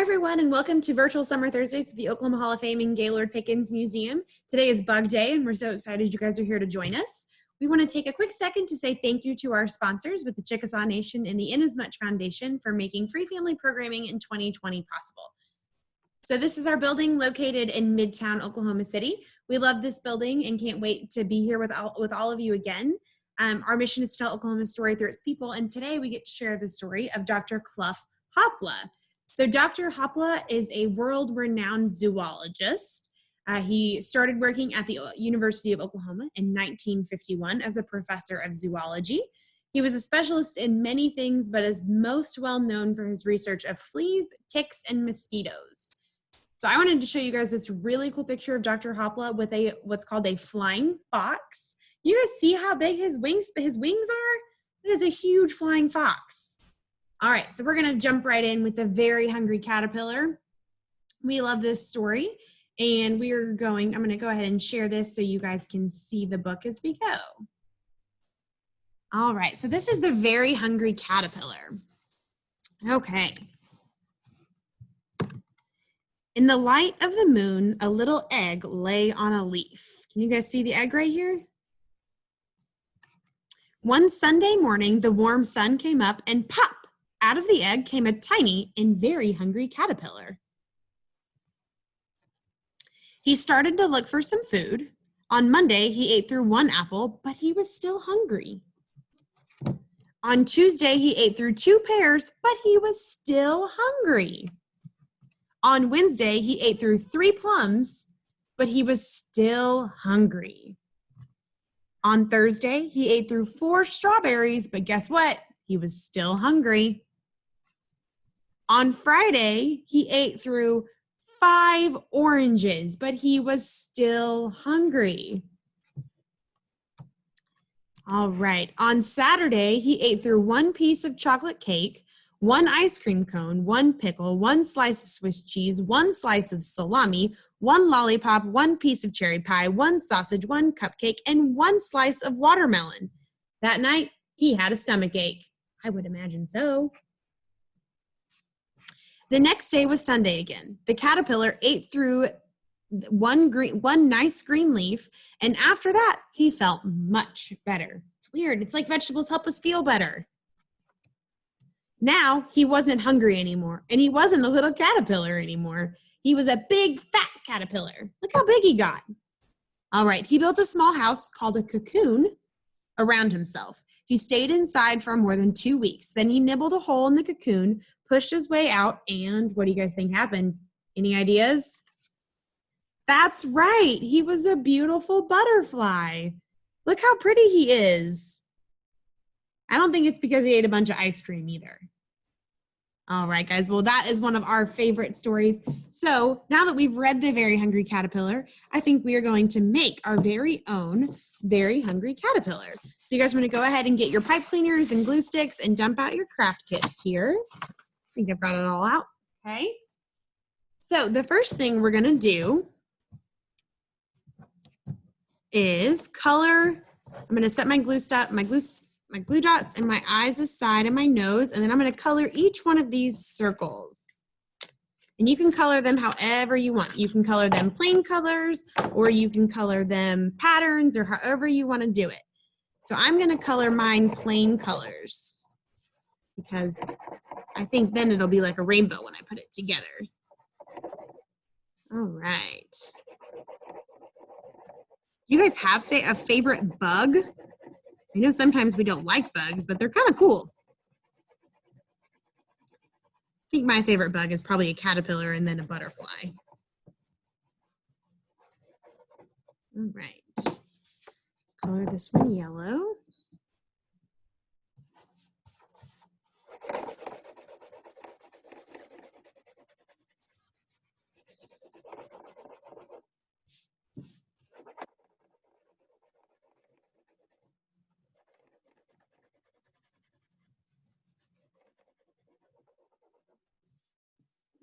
everyone, and welcome to Virtual Summer Thursdays at the Oklahoma Hall of Fame and Gaylord Pickens Museum. Today is Bug Day, and we're so excited you guys are here to join us. We want to take a quick second to say thank you to our sponsors with the Chickasaw Nation and the Inasmuch Foundation for making free family programming in 2020 possible. So this is our building located in Midtown, Oklahoma City. We love this building and can't wait to be here with all of you again. Our mission is to tell Oklahoma's story through its people, and today we get to share the story of Dr. Cluff Hopla. So Dr. Hopla is a world-renowned zoologist. He started working at the University of Oklahoma in 1951 as a professor of zoology. He was a specialist in many things, but is most well known for his research of fleas, ticks, and mosquitoes. So I wanted to show you guys this really cool picture of Dr. Hopla with what's called a flying fox. You guys see how big his wings are? It is a huge flying fox. All right, so we're gonna jump right in with the very hungry caterpillar. We love this story, and I'm gonna go ahead and share this so you guys can see the book as we go. All right, so this is the very hungry caterpillar. Okay. In the light of the moon, a little egg lay on a leaf. Can you guys see the egg right here? One Sunday morning, the warm sun came up and pop! Out of the egg came a tiny and very hungry caterpillar. He started to look for some food. On Monday, he ate through one apple, but he was still hungry. On Tuesday, he ate through two pears, but he was still hungry. On Wednesday, he ate through three plums, but he was still hungry. On Thursday, he ate through four strawberries, but guess what? He was still hungry. On Friday, he ate through 5 oranges, but he was still hungry. All right, on Saturday, he ate through one piece of chocolate cake, one ice cream cone, one pickle, one slice of Swiss cheese, one slice of salami, one lollipop, one piece of cherry pie, one sausage, one cupcake, and one slice of watermelon. That night, he had a stomach ache. I would imagine so. The next day was Sunday again. The caterpillar ate through one nice green leaf, and after that, he felt much better. It's weird. It's like vegetables help us feel better. Now, he wasn't hungry anymore, and he wasn't a little caterpillar anymore. He was a big, fat caterpillar. Look how big he got. All right, he built a small house called a cocoon around himself. He stayed inside for more than 2 weeks. Then he nibbled a hole in the cocoon, pushed his way out, and what do you guys think happened? Any ideas? That's right. He was a beautiful butterfly. Look how pretty he is. I don't think it's because he ate a bunch of ice cream either. All right, guys. Well, that is one of our favorite stories. So now that we've read The Very Hungry Caterpillar, I think we are going to make our very own Very Hungry Caterpillar. So you guys want to go ahead and get your pipe cleaners and glue sticks and dump out your craft kits here. I think I've got it all out. Okay. So the first thing we're going to do is color. I'm going to set my glue dots and my eyes aside and my nose, and then I'm going to color each one of these circles. And you can color them however you want. You can color them plain colors, or you can color them patterns, or however you want to do it. So I'm going to color mine plain colors because I think then it'll be like a rainbow when I put it together. All right. You guys have a favorite bug? I know sometimes we don't like bugs, but they're kind of cool. I think my favorite bug is probably a caterpillar and then a butterfly. All right. Color this one yellow.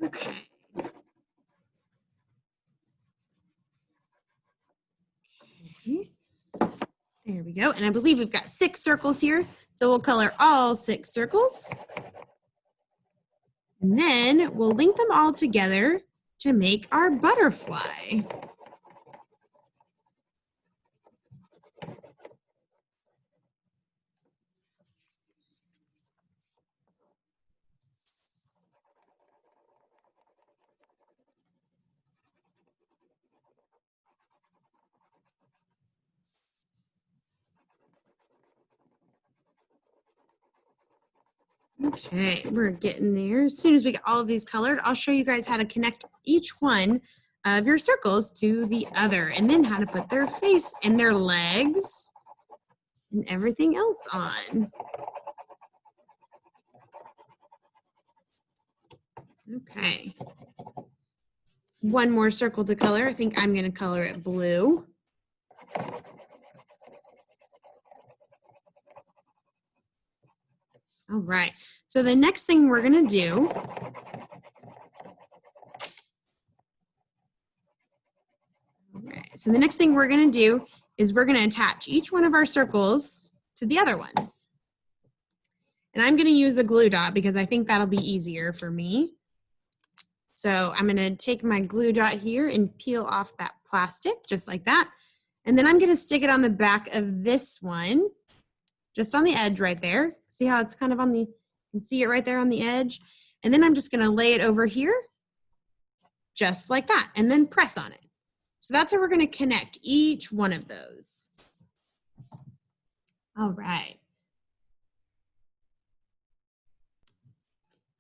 Okay. There we go. And I believe we've got 6 circles here. So we'll color all 6 circles. And then we'll link them all together to make our butterfly. Okay, we're getting there. As soon as we get all of these colored, I'll show you guys how to connect each one of your circles to the other, and then how to put their face and their legs and everything else on. Okay. One more circle to color. I think I'm going to color it blue. All right. So the next thing we're going to do is we're going to attach each one of our circles to the other ones. And I'm going to use a glue dot because I think that'll be easier for me. So I'm going to take my glue dot here and peel off that plastic just like that. And then I'm going to stick it on the back of this one, just on the edge right there. See how it's kind of on the, you can see it right there on the edge. And then I'm just going to lay it over here just like that and then press on it. So that's how we're going to connect each one of those. All right.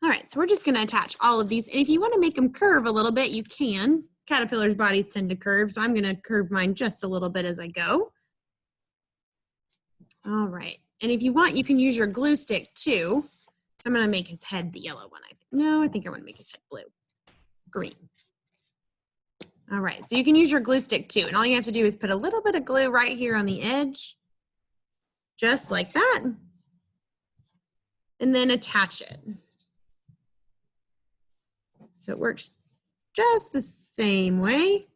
All right, so we're just going to attach all of these. And if you want to make them curve a little bit, you can. Caterpillars' bodies tend to curve, so I'm going to curve mine just a little bit as I go. All right, and if you want, you can use your glue stick too. So I'm going to make his head the yellow one. I think I want to make his head blue, green. All right, so you can use your glue stick too. And all you have to do is put a little bit of glue right here on the edge, just like that, and then attach it. So it works just the same way.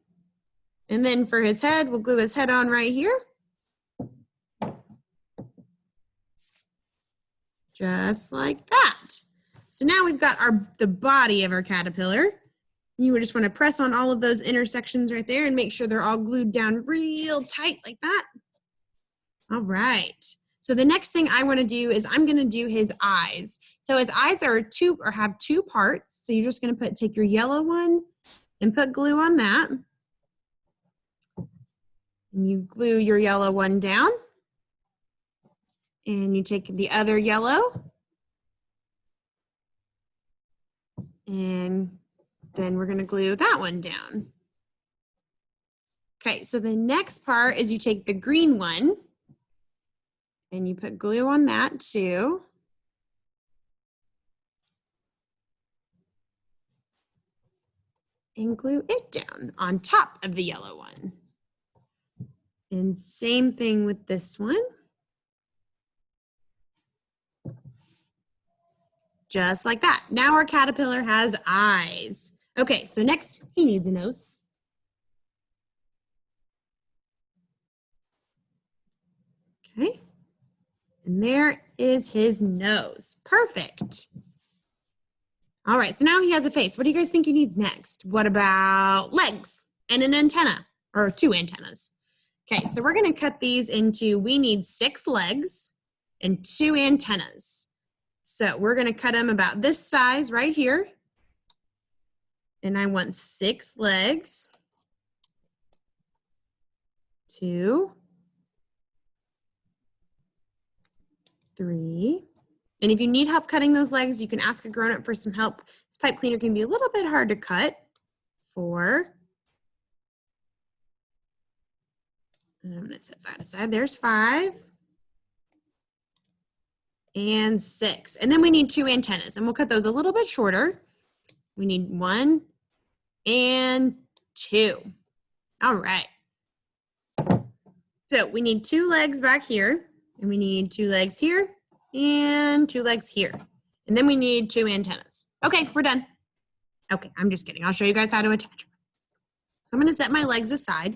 And then for his head, we'll glue his head on right here. Just like that. So now we've got the body of our caterpillar. You would just want to press on all of those intersections right there and make sure they're all glued down real tight like that. All right. So the next thing I want to do is I'm going to do his eyes. So his eyes have two parts. So you're just going to take your yellow one and put glue on that. And you glue your yellow one down. And you take the other yellow. And then we're going to glue that one down. Okay, so the next part is you take the green one. And you put glue on that too. And glue it down on top of the yellow one. And same thing with this one. Just like that. Now our caterpillar has eyes. Okay, so next he needs a nose. Okay. And there is his nose. Perfect. All right, so now he has a face. What do you guys think he needs next? What about legs and an antenna, or 2 antennas? Okay, so we're going to cut these into, we need 6 legs and 2 antennas. So we're going to cut them about this size right here. And I want 6 legs. 2, 3. And if you need help cutting those legs, you can ask a grown-up for some help. This pipe cleaner can be a little bit hard to cut. 4. And I'm going to set that aside. There's 5. And 6. And then we need 2 antennas. And we'll cut those a little bit shorter. We need 1 and 2. All right. So we need 2 legs back here. And we need 2 legs here. And 2 legs here. And then we need 2 antennas. Okay, we're done. Okay, I'm just kidding. I'll show you guys how to attach them. I'm going to set my legs aside,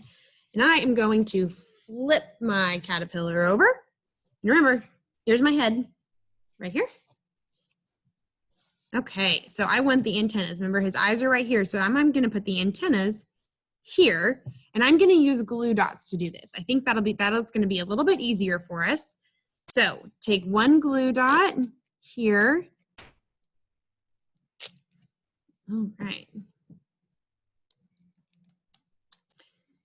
and I am going to flip my caterpillar over. And remember, here's my head right here. Okay, so I want the antennas. Remember, his eyes are right here. So I'm going to put the antennas here, and I'm going to use glue dots to do this. I think that is going to be a little bit easier for us. So take one glue dot here. All right.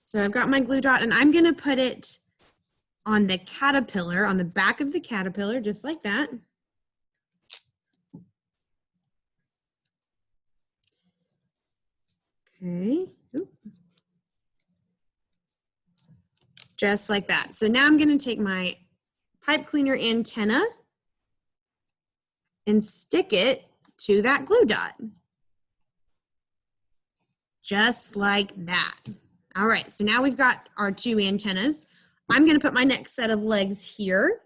So I've got my glue dot, and I'm going to put it on the caterpillar, on the back of the caterpillar, just like that. Okay. Oop. Just like that. So now I'm going to take my pipe cleaner antenna and stick it to that glue dot. Just like that. All right, so now we've got our two antennas. I'm going to put my next set of legs here.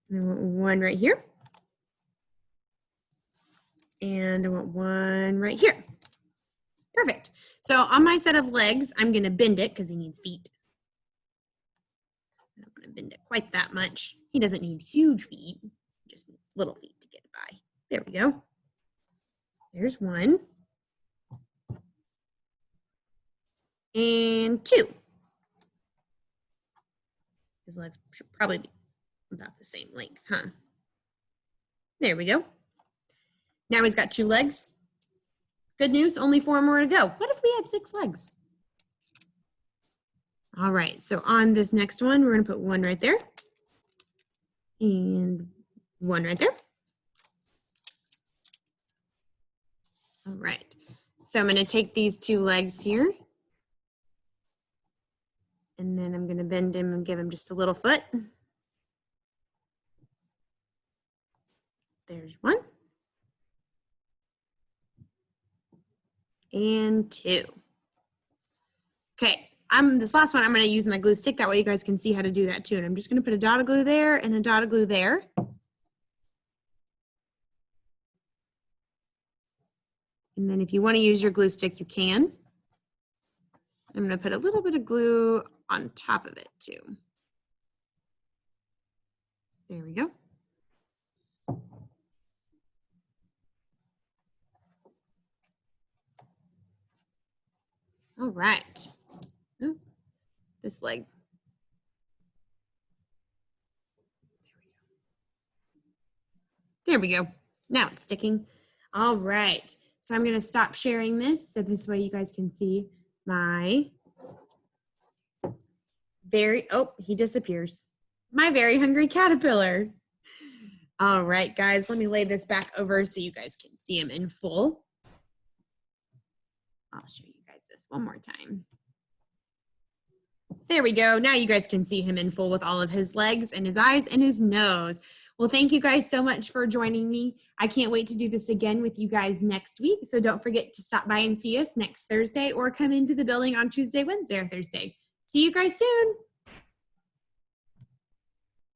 And I want one right here. And I want one right here. Perfect. So on my set of legs, I'm going to bend it because he needs feet. I'm not going to bend it quite that much. He doesn't need huge feet. He just needs little feet to get by. There we go. There's one. And two. His legs should probably be about the same length, huh? There we go. Now he's got two legs. Good news, only 4 more to go. What if we had 6 legs? All right, so on this next one, we're gonna put one right there and one right there. All right, so I'm gonna take these 2 legs here and then I'm gonna bend him and give him just a little foot. There's 1. And 2. Okay, this last one, I'm gonna use my glue stick. That way you guys can see how to do that too. And I'm just gonna put a dot of glue there and a dot of glue there. And then if you wanna use your glue stick, you can. I'm gonna put a little bit of glue on top of it too. There we go. All right. Oh, this leg. There we go. Now it's sticking. All right. So I'm going to stop sharing this so this way you guys can see my he disappears. My very hungry caterpillar. All right, guys, let me lay this back over so you guys can see him in full. I'll show you guys this one more time. There we go. Now you guys can see him in full with all of his legs and his eyes and his nose. Well, thank you guys so much for joining me. I can't wait to do this again with you guys next week. So don't forget to stop by and see us next Thursday or come into the building on Tuesday, Wednesday, or Thursday. See you guys soon.